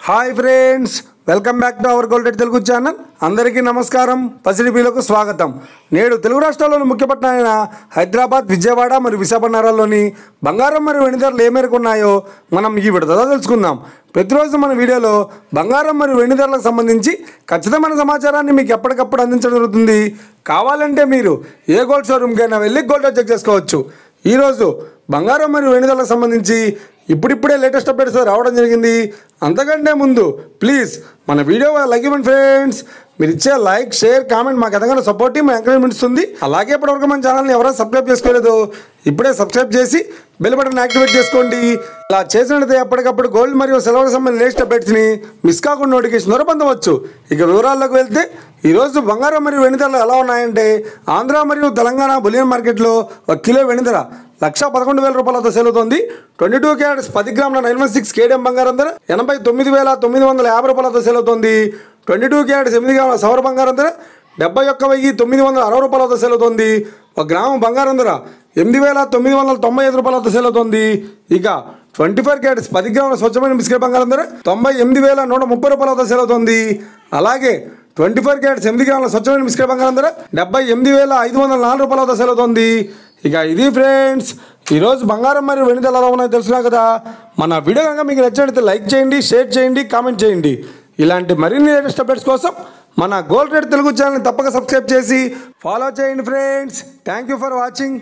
Hi friends, welcome back to our gold rate Telugu channel. అందరికీ నమస్కారం. పసిడిపిలకు స్వాగతం. నేడు తెలుగు రాష్ట్రాల్లోని ముఖ్య పట్టణాలైన హైదరాబాద్, విజయవాడ మరియు విశాఖపట్నాల్లోని బంగారం మరియు వెండి ధరలు ఏ మేరకు ఉన్నాయో మనం ఈ విడతలో తెలుసుకుందాం. ప్రతిరోజు మన వీడియోలో బంగారం మరియు వెండి ధరలకు సంబంధించి ఖచ్చితమైన సమాచారాన్ని మీకు ఎప్పటికప్పుడు అందించడం జరుగుతుంది. కావాలంటే మీరు ఏ గోల్డ్ షోరూమ్కైనా వెళ్ళి గోల్డ్ చెక్ చేసుకోవచ్చు. ఈరోజు బంగారం మరియు వెండి ధరలకు సంబంధించి ఇప్పుడిప్పుడే లేటెస్ట్ అప్డేట్స్ రావడం జరిగింది. అంతకంటే ముందు ప్లీజ్ మన వీడియో లైక్ ఇవ్వండి ఫ్రెండ్స్. మీరు ఇచ్చే లైక్, షేర్, కామెంట్ మాకు ఎంతగానో సపోర్ట్, మా ఎంకరేజ్మెంట్ ఇస్తుంది. అలాగే ఇప్పటివరకు మన ఛానల్ని ఎవరైనా సబ్స్క్రైబ్ చేసుకోలేదు, ఇప్పుడే సబ్స్క్రైబ్ చేసి బెల్ బటన్ యాక్టివేట్ చేసుకోండి. ఇలా చేసినట్లయితే ఎప్పటికప్పుడు గోల్డ్ మరియు సిల్వర్ సంబంధించిన లేటెస్ట్ అప్డేట్స్ని మిస్ కాకుండా నోటిఫికేషన్ ద్వారా పొందవచ్చు. ఇక వివరాల్లోకి వెళ్తే ఈరోజు బంగారం మరియు వెండి ధరలు ఎలా ఉన్నాయంటే, ఆంధ్ర మరియు తెలంగాణ బులియన్ మార్కెట్లో 1 కిలో వెండి ధర 1,11,000 రూపాయలతో సేల్ అవుతుంది. 22 క్యారెట్స్ 10 గ్రాముల 916 కేడిఎం బంగారం ధర 89,950 రూపాయలతో సేల్ అవుతుంది. 22 క్యారెట్స్ 8 గ్రాముల సవర బంగారం ధర 71,960 రూపాయలతో సేల్ అవుతుంది. 1 గ్రాము బంగారం ధర 8,995 రూపాయలతో సేల్ అవుతుంది. ఇక 24 క్యారెట్స్ 10 గ్రాముల స్వచ్ఛమైన బిస్కెట్ బంగారం ధర 98,130 రూపాయలతో సేల్ అవుతుంది. అలాగే 24 క్యారెట్స్ 8 గ్రాముల స్వచ్ఛమైన బిస్కెట్ బంగారం ధర 78,504 రూపాయలతో సేల్ అవుతుంది. ఇక ఇది ఫ్రెండ్స్, ఈరోజు బంగారం మరియు వెండి ధరలు ఎలా ఉన్నాయో తెలుసున్నా కదా. మన వీడియో కనుక మీకు నచ్చినట్లయితే లైక్ చేయండి, షేర్ చేయండి, కామెంట్ చేయండి. ఇలాంటి మరిన్ని లేటెస్ట్ అప్డేట్స్ కోసం మన గోల్డ్ రేట్ తెలుగు ఛానల్ని తప్పక సబ్స్క్రైబ్ చేసి ఫాలో చేయండి friends. Thank you for watching.